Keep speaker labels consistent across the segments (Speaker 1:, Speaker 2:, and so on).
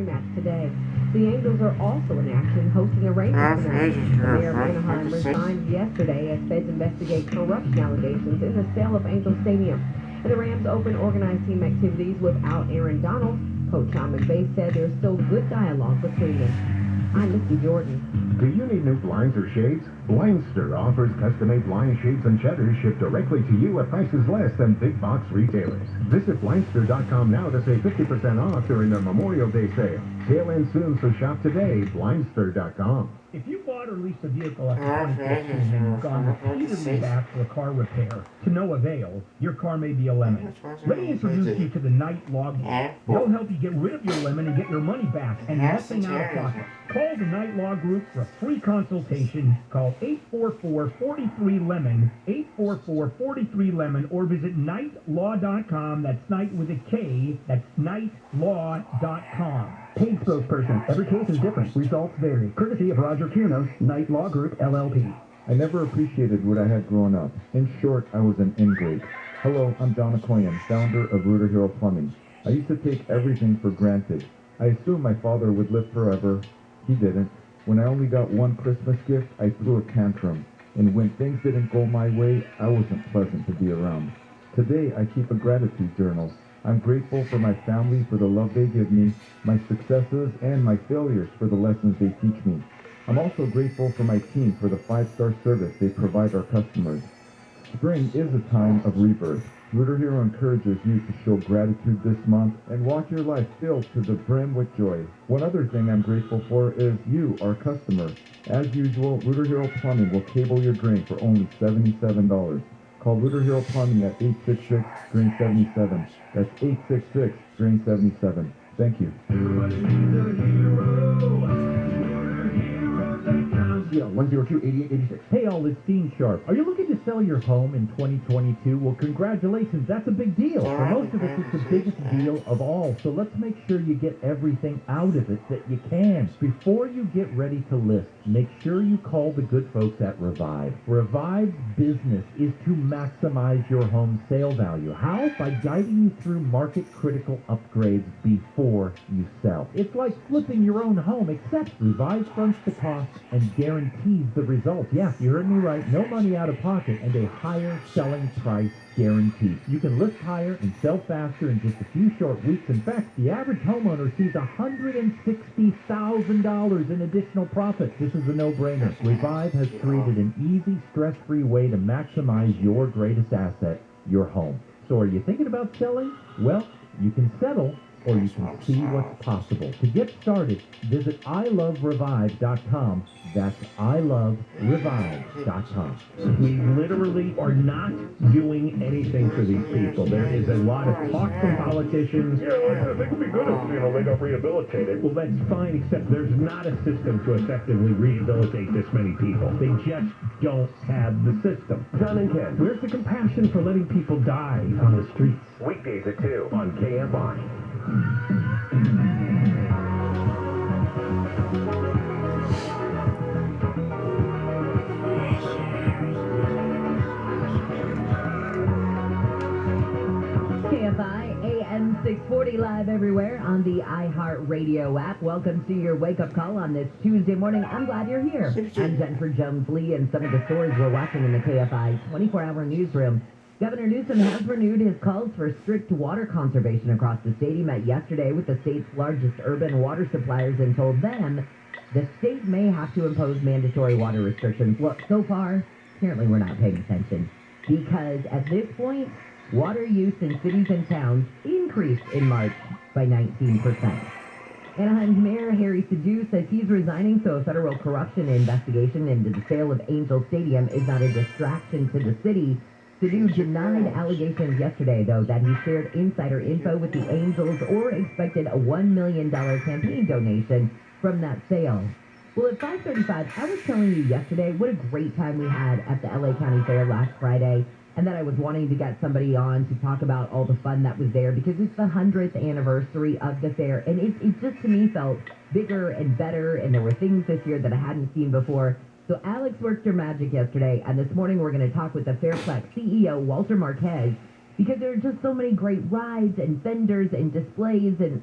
Speaker 1: match today. The Angels are also in action, hosting the Rangers tonight. The mayor of Anaheim resigned yesterday as feds investigate corruption allegations in the sale of Angel Stadium. And the Rams open organized team activities without Aaron Donald. Coach Shaman Bay said there's still good dialogue between them. I'm Missy Jordan.
Speaker 2: Do you need new blinds or shades? Blindster offers custom-made blind shades and shutters shipped directly to you at prices less than big box retailers. Visit Blindster.com now to save 50% off during the Memorial Day sale. Sale ends soon, so shop today. Blindster.com.
Speaker 3: If you bought or leased a vehicle after 2015 and you've gone repeatedly back for a car repair to no avail, your car may be a lemon. Let me introduce you to the Night Log Group. They'll help you get rid of your lemon and get your money back and nothing out of pocket. Call the Night Law Group for a free consultation. Call 844-43-LEMON, 844-43-LEMON, or visit nightlaw.com. That's night with a K. That's nightlaw.com. Paid spokesperson. Every case is different. Results vary. Courtesy of Roger Kiernos, Night Law Group, LLP.
Speaker 4: I never appreciated what I had growing up. In short, I was an ingrate. Hello, I'm John Okoyan, founder of Rooter Hero Plumbing. I used to take everything for granted. I assumed my father would live forever. He didn't. When I only got one Christmas gift, I threw a tantrum. And when things didn't go my way, I wasn't pleasant to be around. Today, I keep a gratitude journal. I'm grateful for my family for the love they give me, my successes and my failures for the lessons they teach me. I'm also grateful for my team for the 5-star service they provide our customers. Spring is a time of rebirth. Rooter Hero encourages you to show gratitude this month and watch your life filled to the brim with joy. One other thing I'm grateful for is you, our customer. As usual, Rooter Hero Plumbing will cable your drain for only $77. Call Rooter Hero Plumbing at 866-DRAIN-77. That's 866-DRAIN-77. Thank you.
Speaker 3: 102-8886. Hey all, it's Dean Sharp. Are you looking to sell your home in 2022? Well, congratulations. That's a big deal. For most of us, it's the biggest deal of all. So let's make sure you get everything out of it that you can. Before you get ready to list, make sure you call the good folks at Revive. Revive's business is to maximize your home sale value. How? By guiding you through market-critical upgrades before you sell. It's like flipping your own home, except Revive fronts the cost and guarantees the results. Yeah, you heard me right. No money out of pocket and a higher selling price guarantee. You can list higher and sell faster in just a few short weeks. In fact, the average homeowner sees $160,000 in additional profit. This is a no-brainer. Revive has created an easy, stress-free way to maximize your greatest asset, your home. So are you thinking about selling? Well, you can settle or you can see what's possible. To get started, visit iloverevive.com. That's iloverevive.com.
Speaker 5: We literally are not doing anything for these people. There is a lot of talk from politicians.
Speaker 2: Yeah, they could be good if, they got rehabilitated.
Speaker 5: Well, that's fine, except there's not a system to effectively rehabilitate this many people. They just don't have the system.
Speaker 2: John and Ken,
Speaker 5: Where's the compassion for letting people die on the streets?
Speaker 2: weekdays at 2 on KFI.
Speaker 1: KFI AM 640 live everywhere on the iHeartRadio app. Welcome to your wake-up call on this Tuesday morning. I'm glad you're here. I'm Jennifer Jones-Lee, and some of the stories we're watching in the KFI 24-hour newsroom. Governor Newsom has renewed his calls for strict water conservation across the state. He met yesterday with the state's largest urban water suppliers and told them the state may have to impose mandatory water restrictions. Look, so far, apparently we're not paying attention, because at this point, water use in cities and towns increased in March by 19%. Anaheim's Mayor Harry Sadu says he's resigning so a federal corruption investigation into the sale of Angel Stadium is not a distraction to the city. Sadu denied allegations yesterday, though, that he shared insider info with the Angels or expected a $1 million campaign donation from that sale. Well, at 5:35, I was telling you yesterday what a great time we had at the LA County Fair last Friday, and that I was wanting to get somebody on to talk about all the fun that was there, because it's the 100th anniversary of the fair, and it just to me felt bigger and better, and there were things this year that I hadn't seen before. So Alex worked her magic yesterday, and this morning we're going to talk with the Fairplex CEO, Walter Marquez. because there are just so many great rides and vendors and displays and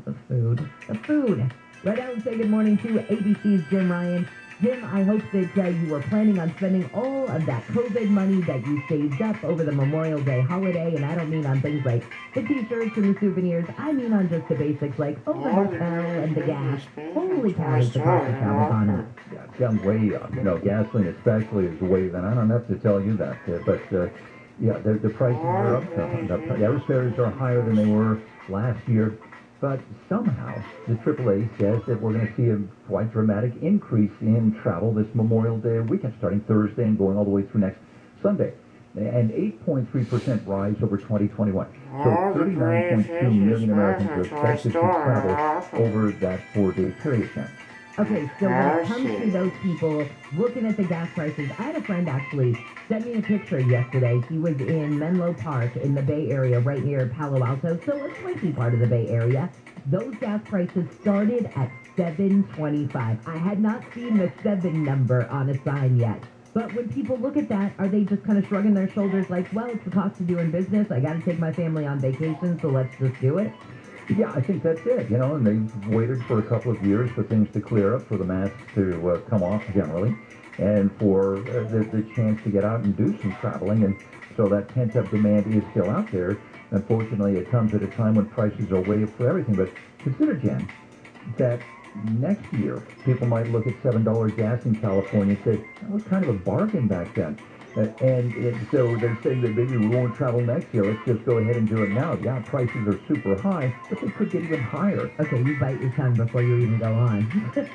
Speaker 1: the food. Right now, say good morning to ABC's Jim Ryan. Jim, I hope that you were planning on spending all of that COVID money that you saved up over the Memorial Day holiday, and I don't mean on things like the t-shirts and the souvenirs. I mean on just the basics like the hotel and the gas. Holy cow, the cost of travel gone up.
Speaker 3: Yeah, it's gone way up. Gasoline especially is way, and I don't have to tell you that, but yeah, the prices are up. The average fares are higher than they were last year. But somehow, the AAA says that we're going to see a quite dramatic increase in travel this Memorial Day weekend, starting Thursday and going all the way through next Sunday. An 8.3% rise over 2021. So 39.2 million Americans are expected to travel over that 4-day period now.
Speaker 1: Okay, so when it comes to those people looking at the gas prices, I had a friend actually sent me a picture yesterday. He was in Menlo Park in the Bay Area, right near Palo Alto, so a swanky part of the Bay Area. Those gas prices started at $7.25. I had not seen the 7 number on a sign yet. But when people look at that, are they just kind of shrugging their shoulders like, well, it's the cost of doing business. I got to take my family on vacation, so let's just do it?
Speaker 3: Yeah, I think that's it, and they've waited for a couple of years for things to clear up, for the masks to come off generally, and for the chance to get out and do some traveling, and so that pent-up demand is still out there. Unfortunately, it comes at a time when prices are way up for everything, but consider, Jen, that next year, people might look at $7 gas in California and say, that was kind of a bargain back then. So they're saying that maybe we won't travel next year. Let's just go ahead and do it now. Yeah, prices are super high, but they could get even higher.
Speaker 1: Okay, you bite your tongue before you even go on.
Speaker 3: It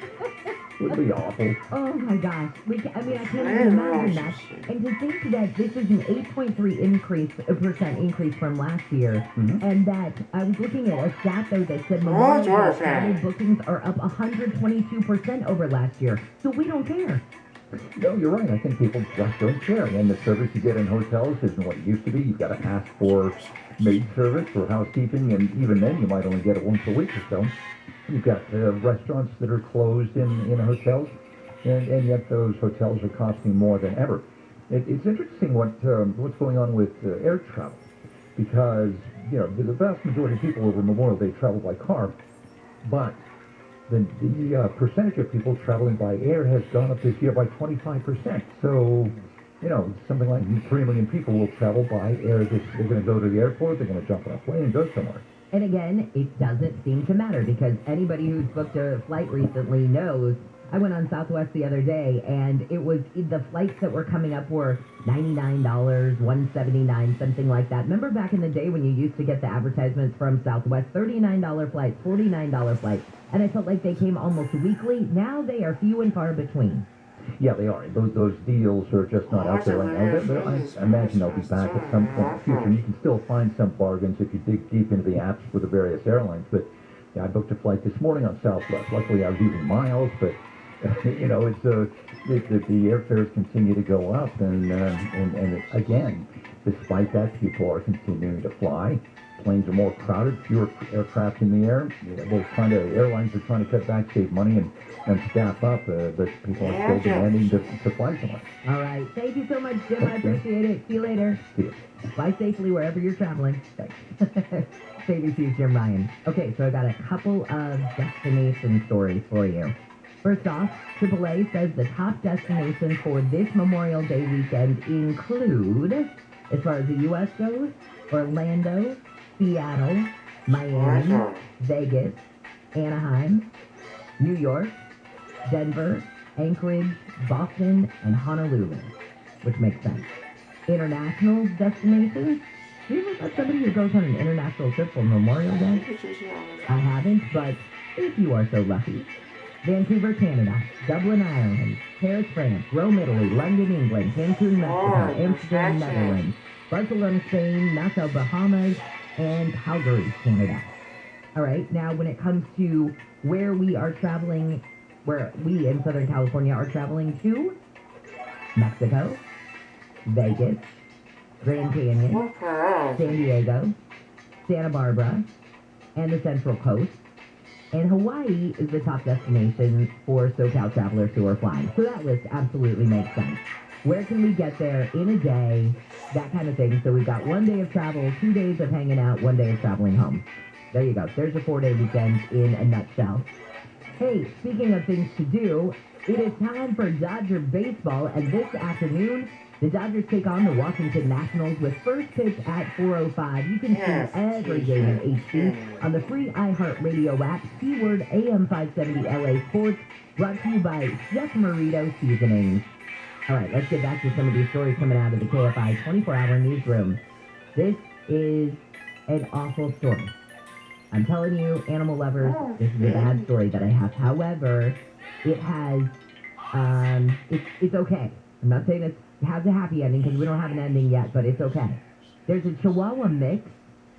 Speaker 3: would be awful.
Speaker 1: Oh my gosh. I can't even imagine that. And to think that this is an 8.3% increase from last year, and that I was looking at a stat though that said Memorial Day travel bookings are up 122% over last year. So we don't care.
Speaker 3: No, you're right. I think people just don't care. And the service you get in hotels isn't what it used to be. You've got to ask for maid service or housekeeping, and even then you might only get it once a week or so. You've got restaurants that are closed in hotels, and yet those hotels are costing more than ever. It's interesting what's going on with air travel, because the vast majority of people over Memorial Day travel by car, but the percentage of people traveling by air has gone up this year by 25%. So, something like 3 million people will travel by air. They're going to go to the airport, they're going to jump on a plane and go somewhere.
Speaker 1: And again, it doesn't seem to matter, because anybody who's booked a flight recently knows. I went on Southwest the other day, and it was the flights that were coming up were $99, $179, something like that. Remember back in the day when you used to get the advertisements from Southwest, $39 flights, $49 flights, and I felt like they came almost weekly. Now they are few and far between.
Speaker 3: Yeah, they are. Those deals are just not out there right now. I imagine they'll be back at some point in the future. You can still find some bargains if you dig deep into the apps for the various airlines. But I booked a flight this morning on Southwest. Luckily, I was using miles, but it's the airfares continue to go up, and again, despite that, people are continuing to fly. Planes are more crowded, fewer aircraft in the air. Airlines are trying to cut back, save money, and staff up, but people are still demanding to fly somewhere.
Speaker 1: All right. Thank you so much, Jim. I appreciate it. See you later.
Speaker 3: See you.
Speaker 1: Fly safely wherever you're traveling. Thanks. ABC's Jim Ryan. Okay, so I got a couple of destination stories for you. First off, AAA says the top destinations for this Memorial Day weekend include, as far as the U.S. goes, Orlando, Seattle, Miami, Vegas, Anaheim, New York, Denver, Anchorage, Boston, and Honolulu, which makes sense. International destinations? Do you ever got somebody who goes on an international trip for Memorial Day? I haven't, but if you are so lucky. Vancouver, Canada, Dublin, Ireland, Paris, France, Rome, Italy, London, England, Cancun, Mexico, Amsterdam, Netherlands, Barcelona, Spain, Nassau, Bahamas, and Calgary, Canada. All right, now when it comes to where we are traveling, where we in Southern California are traveling to, Mexico, Vegas, Grand Canyon, San Diego, Santa Barbara, and the Central Coast. And Hawaii is the top destination for SoCal travelers who are flying. So that list absolutely makes sense. Where can we get there in a day? That kind of thing. So we've got 1 day of travel, 2 days of hanging out, 1 day of traveling home. There you go. There's a 4-day weekend in a nutshell. Hey, speaking of things to do, it is time for Dodger baseball, and this afternoon, the Dodgers take on the Washington Nationals with first pitch at 4:05. You can see every game in HD on the free iHeartRadio app, keyword AM570 LA Sports, brought to you by Chef Marito Seasonings. All right, let's get back to some of these stories coming out of the KFI 24-hour newsroom. This is an awful story. I'm telling you, animal lovers, this is a bad story that I have. However, it has, it's okay. I'm not saying it has a happy ending because we don't have an ending yet, but it's okay. There's a Chihuahua mix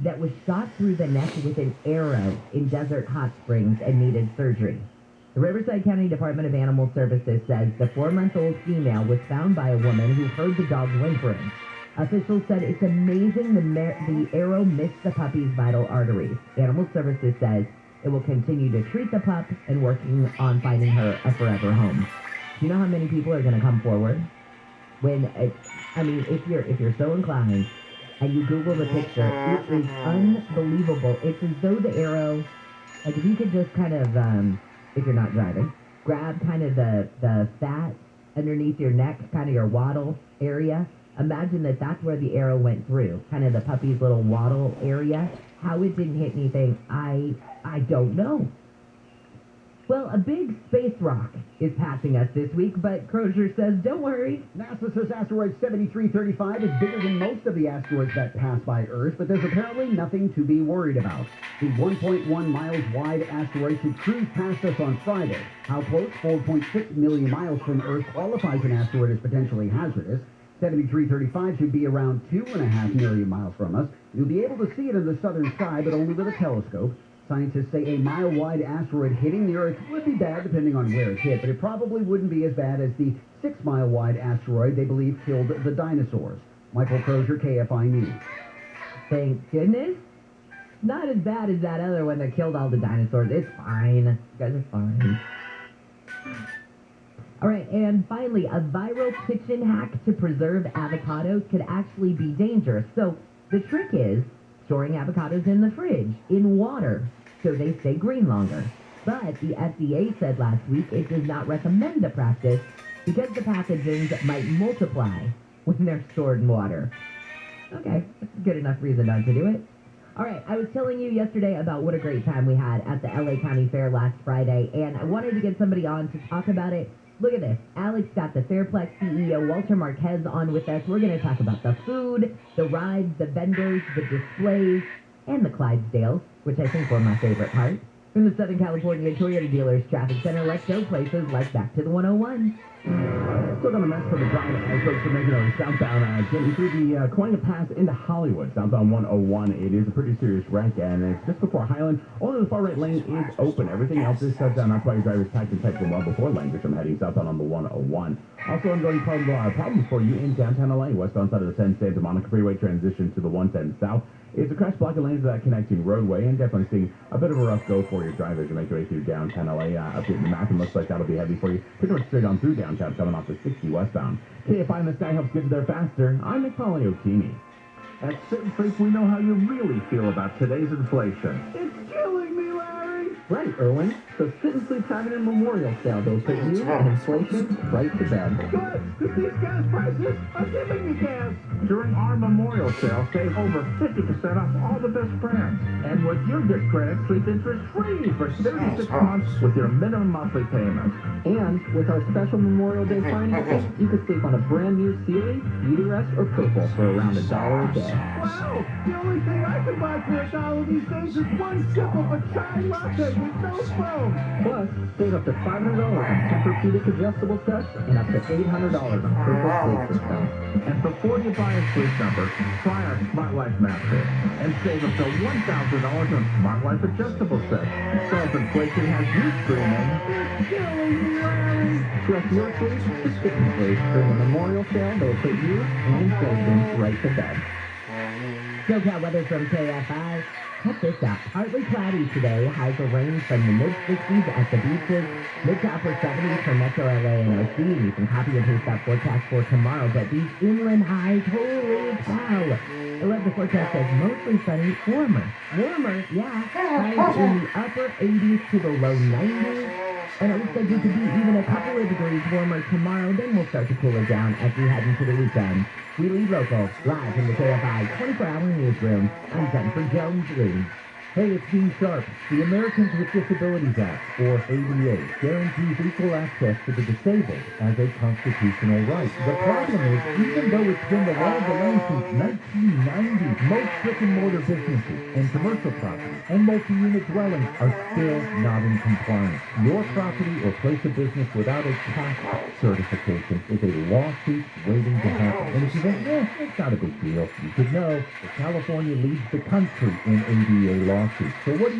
Speaker 1: that was shot through the neck with an arrow in Desert Hot Springs and needed surgery. The Riverside County Department of Animal Services says the 4-month-old female was found by a woman who heard the dog whimpering. Officials said it's amazing the arrow missed the puppy's vital arteries. Animal Services says it will continue to treat the pup and working on finding her a forever home. Do you know how many people are going to come forward? If you're so inclined and you Google the picture, it is unbelievable. It's as though the arrow, like if you could just kind of, if you're not driving, grab kind of the fat underneath your neck, kind of your wattle area. Imagine that's where the arrow went through, kind of the puppy's little wattle area. How it didn't hit anything, I don't know. Well, a big space rock is passing us this week, but Crozier says, don't worry.
Speaker 6: NASA says asteroid 7335 is bigger than most of the asteroids that pass by Earth, but there's apparently nothing to be worried about. The 1.1 miles wide asteroid should cruise past us on Friday. How close? 4.6 million miles from Earth qualifies an asteroid as potentially hazardous. 7335 should be around 2.5 million miles from us. You'll be able to see it in the southern sky, but only with a telescope. Scientists say a mile-wide asteroid hitting the Earth would be bad depending on where it hit, but it probably wouldn't be as bad as the 6-mile-wide asteroid they believe killed the dinosaurs. Michael Crozier, KFI News.
Speaker 1: Thank goodness. Not as bad as that other one that killed all the dinosaurs. It's fine. You guys are fine. All right, and finally, a viral kitchen hack to preserve avocados could actually be dangerous. So the trick is storing avocados in the fridge, in water, so they stay green longer. But the FDA said last week it does not recommend the practice because the pathogens might multiply when they're stored in water. Okay, that's a good enough reason not to do it. All right, I was telling you yesterday about what a great time we had at the LA County Fair last Friday, and I wanted to get somebody on to talk about it. Look at this. Alex got the Fairplex CEO, Walter Marquez, on with us. We're going to talk about the food, the rides, the vendors, the displays, and the Clydesdales, which I think were my favorite part. From the Southern California Toyota Dealers Traffic Center, let's go places like back to the 101.
Speaker 7: Still got a mess for the drive as folks are making their southbound getting through the Coina Pass into Hollywood, southbound 101. It is a pretty serious wreck, and it's just before Highland. Only the far right lane is open. Everything else is shut down. That's why your drivers packed and typed well before language from heading southbound on the 101. Also, ongoing problems for you in downtown LA. Westbound side of the 10 Santa Monica Freeway transition to the 110 South. It's a crash blocking lanes of that connecting roadway, and definitely seeing a bit of a rough go for your drivers to make your way through downtown LA. Updating the map, and looks like that'll be heavy for you. Pretty much straight on through downtown, coming off the 60 westbound. KFI in the sky helps get you there faster. I'm Nick O'Keene.
Speaker 3: At Sit and Sleep, we know how you really feel about today's inflation. It's killing me, Larry!
Speaker 8: Right, Erwin. So Sit and Sleep's having a memorial sale. They'll put you and inflation right to bed.
Speaker 3: Good, because these gas prices are giving me gas. During our memorial sale, save over 50% off all the best brands. And with your good credit, sleep interest-free for 36 months with your minimum monthly payment.
Speaker 8: And with our special Memorial Day financing, you can sleep on a brand new Sealy, Beautyrest, or Purple for around $1 a day.
Speaker 3: Wow! The only thing I can buy for $1 these days is one sip of a chai latte with no foam.
Speaker 8: Plus, save up to $500 on Tempur-Pedic adjustable sets and up to $800 on Purple sleep systems.
Speaker 3: And before you buy a sleep number, try our Smart Life mattress and save up to $1,000 on Smart Life adjustable sets. So if inflation has you screaming, it's killing me, Larry!
Speaker 8: Trust your sleep to Sit and Sleep. During the memorial sale, they'll put you and inflation right to bed.
Speaker 1: SoCal weather from KFI. Check this out. Partly cloudy today. Highs will range from the mid-60s at the beaches, mid to upper 70s for Metro LA and OC. And you can copy and paste that forecast for tomorrow. But these inland highs, holy cow. I love the forecast says mostly sunny, warmer. Warmer, yeah. Highs in the upper 80s to the low 90s. And it looks like we could be even a couple of degrees warmer tomorrow. Then we'll start to cool it down as we head into the weekend. We lead local, live from the KFI 24-hour newsroom. I'm Jennifer Jones-Lee.
Speaker 3: Hey, it's Dean Sharp. The Americans with Disabilities Act, or ADA, guarantees equal access to the disabled as a constitutional right. The problem is, even though it's been the law of the land since 1990, most brick-and-mortar businesses and commercial properties and multi-unit dwellings are still not in compliance. Your property or place of business without a tax certification is a lawsuit waiting to happen. And if you think, it's not a big deal, you should know that California leads the country in ADA law. So what do?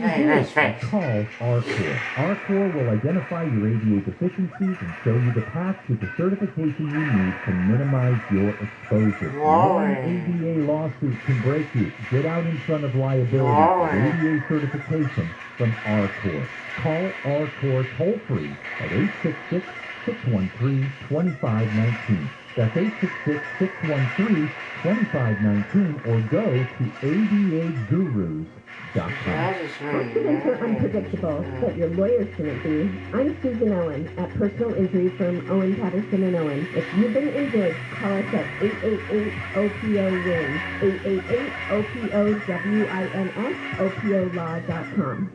Speaker 3: Call RCORE. RCORE will identify your ADA deficiencies and show you the path to the certification you need to minimize your exposure. One ADA lawsuit can break you. Get out in front of liability. ADA certification from RCORE. Call RCORE toll-free at 866-613-2519. That's 866-613-2519 or go to ADAGurus.com.
Speaker 9: Accidents are unpredictable, but your lawyers shouldn't be. I'm Susan Owen at personal injury firm Owen Patterson and Owen. If you've been injured, call us at 888-OPO-WIN, 888-OPO-WINS, OPOlaw.com.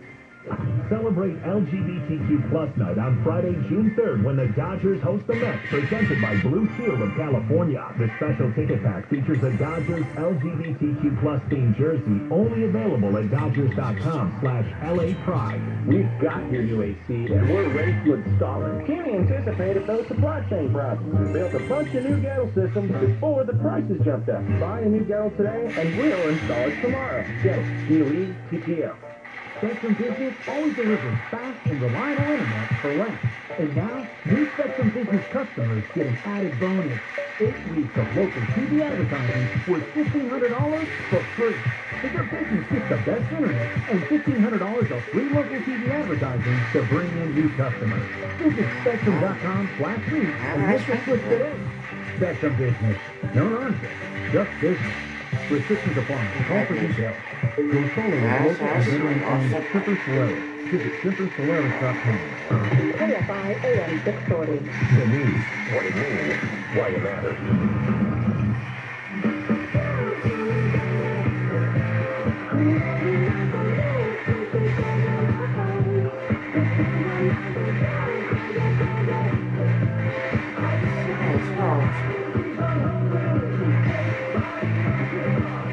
Speaker 5: Celebrate LGBTQ Plus Night on Friday, June 3rd when the Dodgers host the Mets, presented by Blue Shield of California. The special ticket pack features a Dodgers LGBTQ Plus themed jersey, only available at Dodgers.com/LA Pride.
Speaker 7: We've got your new AC and we're ready to install it. Can't anticipate those supply chain problems. We built a bunch of new ghetto systems before the prices jumped up. Buy a new ghetto today and we'll install it tomorrow. Ghetto, Elite TPO.
Speaker 6: Spectrum Business always delivers fast and reliable internet for less. And now, new Spectrum Business customers get an added bonus. 8 weeks of local TV advertising worth $1,500 for free. So your business gets the best internet and $1,500 of free local TV advertising to bring in new customers. Visit Spectrum.com/lead and get your switch today. Spectrum Business. No nonsense. Just business. Restrictions apply. Call for details. Go solo with local and veteran-owned Simper Solaris. Visit SimperSolaris.com.
Speaker 9: KFI AM 640.
Speaker 5: The news, what it means, why it matters.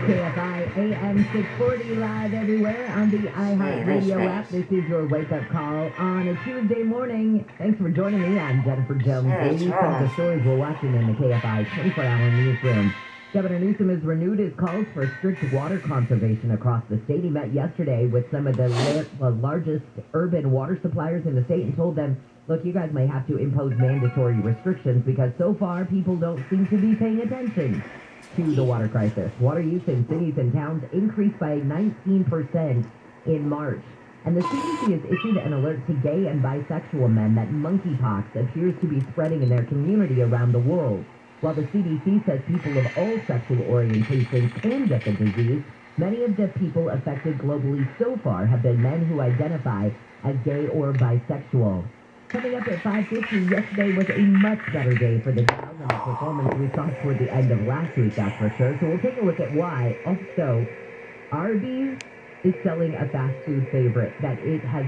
Speaker 1: KFI AM 640 live everywhere on the iHeart Radio app. This is your wake-up call on a Tuesday morning. Thanks for joining me. I'm Jennifer Jones-Lee. Some of the stories we're watching in the KFI 24-hour newsroom. Governor Newsom has renewed his calls for strict water conservation across the state. He met yesterday with some of the largest urban water suppliers in the state and told them, look, you guys may have to impose mandatory restrictions because so far people don't seem to be paying attention to the water crisis. Water use in cities and towns increased by 19% in March. And the CDC has issued an alert to gay and bisexual men that monkeypox appears to be spreading in their community around the world. While the CDC says people of all sexual orientations can get the disease, many of the people affected globally so far have been men who identify as gay or bisexual. Coming up at 5:50, yesterday was a much better day for the Dow than the performance we saw toward the end of last week, that's for sure. So we'll take a look at why. Also, Arby's is selling a fast food favorite that it has